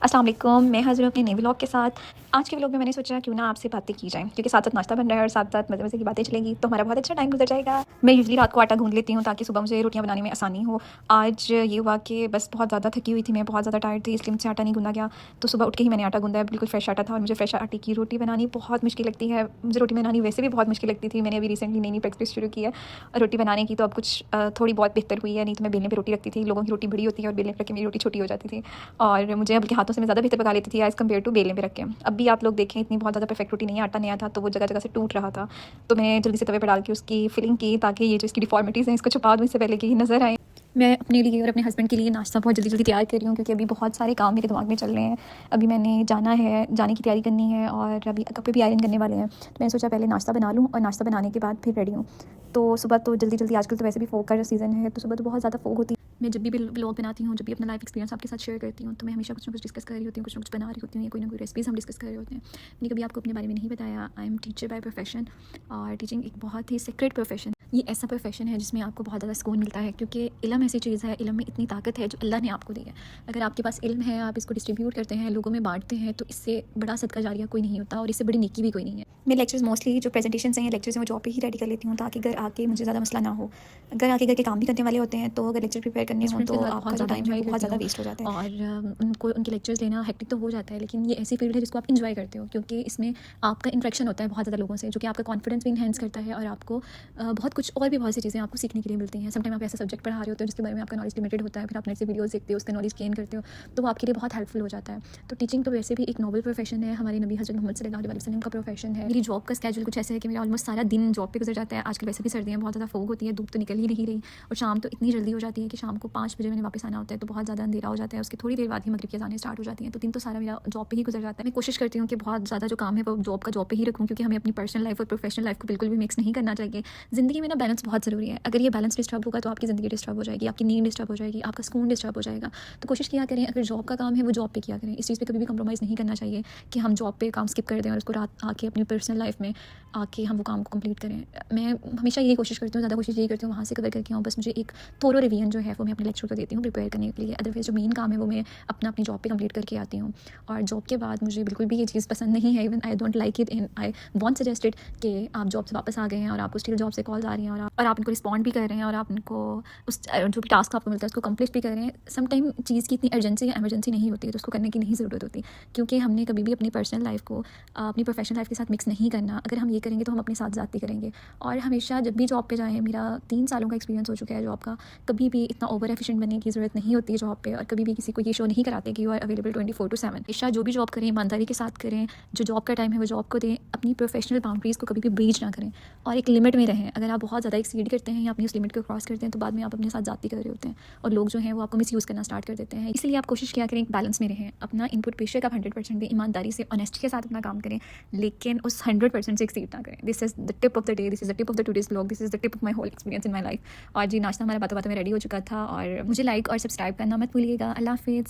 अस्सलाम वालेकुम, मैं हाज़िर हूँ अपने नए व्लॉग के साथ। आज के व्लॉग में मैंने सोचा क्यों ना आपसे बातें की जाएँ, क्योंकि साथ-साथ नाश्ता बन रहा है और साथ-साथ मज़े-मज़े की बातें चलेंगी, तो हमारा बहुत अच्छा टाइम गुजर जाएगा। मैं यूजुअली रात को आटा गूँध लेती हूँ ताकि सुबह मुझे रोटियाँ बनाने में आसानी हो। आज ये हुआ कि बस बहुत ज़्यादा थकी हुई थी मैं, बहुत ज़्यादा टायर्ड थी, इसलिए मुझसे आटा नहीं गूँधा गया। तो सुबह उठ के ही मैंने आटा गूँधा है, बिल्कुल फ्रेश आटा था और मुझे फ्रेश आटे की रोटी बनानी बहुत मुश्किल लगती है। मुझे रोटी बनानी वैसे भी बहुत मुश्किल लगती थी। मैंने अभी रिसेंटली नई-नई प्रैक्टिस शुरू की है रोटी बनाने की, तो अब कुछ थोड़ी बहुत बेहतर हुई है। नहीं तो मैं बेलने पे रोटी रखती थी, लोगों की रोटी बड़ी होती है और बेलने पे रख के मेरी रोटी छोटी हो जाती थी और मुझे अब के हाथों से मैं ज़्यादा बेहतर पका लेती थी एज़ कम्पेयर टू बेलने पे रख के। अब भी आप लोग देखें इतनी बहुत ज़्यादा परफेक्ट रोटी नहीं है, आटा नया था तो वो जगह-जगह से टूट रहा था। तो मैंने जल्दी से तवे पे डाल के उसकी फिलिंग की ताकि ये जो इसकी डिफ़ॉर्मिटीज़ हैं इसको छुपा दूँ इससे पहले कि ये नज़र आए। मैं अपने लिए और अपने हस्बैंड के लिए नाश्ता बहुत जल्दी-जल्दी तैयार कर रही हूँ क्योंकि अभी बहुत सारे काम मेरे दिमाग में चल रहे हैं। अभी मैंने जाना है, जाने की तैयारी करनी है और अभी कपड़े भी आयरन करने वाले हैं। तो मैंने सोचा पहले नाश्ता बना लूँ और नाश्ता बनाने के बाद फिर रेडी हूँ। तो सुबह तो जल्दी-जल्दी आजकल तो वैसे भी फ़ोग का सीज़न है, तो सुबह तो बहुत ज़्यादा फ़ोग होती है। मैं जब भी व्लॉग बनाती हूँ, जब भी अपना लाइफ़ एक्सपीरियंस आपके साथ शेयर करती हूँ, तो मैं हमेशा कुछ ना कुछ डिस्कस कर रही होती हूँ, कुछ ना कुछ बना रही होती हूँ या कोई ना कोई रेसिपीज़ हम डिस्कस कर रहे होते हैं। मैंने कभी आपको अपने बारे में नहीं बताया, I am teacher by profession और टीचिंग एक बहुत ही सीक्रेट प्रोफेशन। ये ऐसा प्रोफेशन है जिसमें आपको बहुत ज़्यादा सुकून मिलता है क्योंकि इल्म ऐसी चीज़ है, इल्म में इतनी ताकत है जो अल्लाह ने आपको दी है। अगर आपके पास इल्म है, आप इसको डिस्ट्रीब्यूट करते हैं, लोगों में बाँटते हैं, तो इससे बड़ा सदका जारिया कोई नहीं होता और इससे बड़ी नेकी भी कोई नहीं है। मैं लेक्चर्स मोस्टली जो प्रेजेंटेशंस हैं या लेक्चर्स हैं वो जॉब पे ही रेडी कर लेती हूँ ताकि घर आके मुझे ज़्यादा मसला ना हो। घर आके घर के काम भी करने वाले होते हैं, तो अगर लेक्चर प्रिपेयर करने हों तो आपका जो टाइम है बहुत ज़्यादा वेस्ट हो जाता है और उनको उनके लेक्चर्स लेना हेक्टिक तो हो जाता है, लेकिन ये ऐसी फील्ड है जिसको आप एंजॉय करते हो क्योंकि इसमें आपका इंटरेक्शन होता है बहुत ज़्यादा लोगों से, जो कि आपका कॉन्फिडेंस भी इनहेंस करता है और आपको बहुत कुछ और भी बहुत सी चीज़ें आपको सीखने के लिए मिलती हैं। समटाइम आप ऐसा सब्जेक्ट पढ़ा रहे होते हो जिसके बारे में आपका नॉलेज लिमिटेड होता है, फिर आप नेट से वीडियोस देखते हो, उसका नॉलेज गेन करते हो, तो वो आपके लिए बहुत हेल्पफुल हो जाता है। तो टीचिंग तो वैसे भी एक नोबल प्रोफेशन है, हमारे नबी हज़रत मोहम्मद सल्लल्लाहु अलैहि वसल्लम का प्रोफेशन है। मेरी जॉब का स्केड्यूल कुछ ऐसा है कि मेरा ऑलमोस्ट सारा दिन जॉब पे गुजर जाता है। आजकल वैसे भी सर्दियाँ बहुत ज़्यादा फ़ोग होती है, धूप तो निकल ही नहीं रही और शाम तो इतनी जल्दी हो जाती है कि शाम को 5 बजे मैंने वापस आना होता है, तो बहुत ज़्यादा अंधेरा हो जाता है। उसके थोड़ी देर बाद ही मगरिब की अज़ानें स्टार्ट हो जाती हैं, तो दिन तो सारा मेरा जॉब पे ही गुजर जाता है। मैं कोशिश करती हूँ कि बहुत ज़्यादा जो काम है वो जॉब का जॉब पे ही रखूँ क्योंकि हमें अपनी पर्सनल लाइफ और प्रोफेशनल लाइफ को बिल्कुल भी मिक्स नहीं करना चाहिए। ज़िंदगी में ना बैलेंस बहुत ज़रूरी है। अगर ये बैलेंस डिस्टर्ब होगा तो आपकी ज़िंदगी डिस्टर्ब हो जाएगी, आपकी नींद डिस्टर्ब हो जाएगी, आपका सुकून डिस्टर्ब हो जाएगा। तो कोशिश किया करें, अगर जॉब का काम है वो जॉब पे किया करें। इस चीज़ पे कभी भी कंप्रोमाइज़ नहीं करना चाहिए कि हम जॉब पे काम स्किप कर दें और उसको रात आके अपनी पर्सनल लाइफ में आके हम वो काम को कंप्लीट करें। मैं हमेशा यही कोशिश करती हूँ, ज़्यादा कोशिश यही करती हूँ वहाँ से कवर करके आऊँ। बस मुझे एक थोरो रिवीजन जो है वो मैं अपने लेक्चर को देती हूँ प्रिपेयर करने के लिए। अदरवाइज़ जो मेन काम है वो मैं अपनी जॉब पे कंप्लीट करके आती हूँ और जॉब के बाद मुझे बिल्कुल भी ये चीज़ पसंद नहीं है। Even I don't like it and I want suggested कि आप जॉब से वापस आ गए हैं और आपको स्टिल जॉब से कॉल्स आ रही हैं और आप उनको रिस्पॉन्ड भी कर रहे हैं और आप उनको उस जो भी टास्क आपको मिलता है उसको कंप्लीट भी कर रहे हैं। समटाइम चीज़ की इतनी अर्जेंसी या एमरजेंसी नहीं होती है तो उसको करने की नहीं ज़रूरत होती, क्योंकि हमने कभी भी अपनी पर्सनल लाइफ को अपनी प्रोफेशनल लाइफ के साथ मिक्स नहीं करना। अगर हम ये करेंगे तो हम अपने साथ ज़्यादती करेंगे। और हमेशा जब भी जॉब पे जाएँ, मेरा 3 सालों का एक्सपीरियंस हो चुका है जॉब का, कभी भी इतना ओवर एफिशिएंट बनने की ज़रूरत नहीं होती है जॉब पे और कभी भी किसी को ये शो नहीं कराते कि यू आर अवेलेबल 24/7। हमेशा जो भी जॉब करें ईमानदारी के साथ करें, जो जॉब का टाइम है वो जॉब को दें, अपनी प्रोफेशनल बाउंड्रीज़ को कभी भी ब्रीच ना करें और एक लिमिट में रहें। अगर आप बहुत ज़्यादा एक्सीड करते हैं या अपनी उस लिमिट को क्रॉस करते हैं तो बाद में आप अपने साथ ज़्यादती कर रहे होते हैं और लोग जो हैं वो आपको मिसयूज़ करना स्टार्ट कर देते हैं। इसलिए आप कोशिश किया करें एक बैलेंस में रहें। अपना इनपुट बेशक आप 100% दें, ईमानदारी से ऑनेस्टी के साथ अपना काम करें, लेकिन उस 100% से एक्सीड ना करें। This is the tip of the day, this is the tip of the today's vlog, this is the tip of my whole experience in my life. और जी नाश्ता हमारा बातों-बातों में रेडी हो चुका था और मुझे लाइक और सब्सक्राइब करना मत भूलिएगा। अल्लाह हाफ़िज़।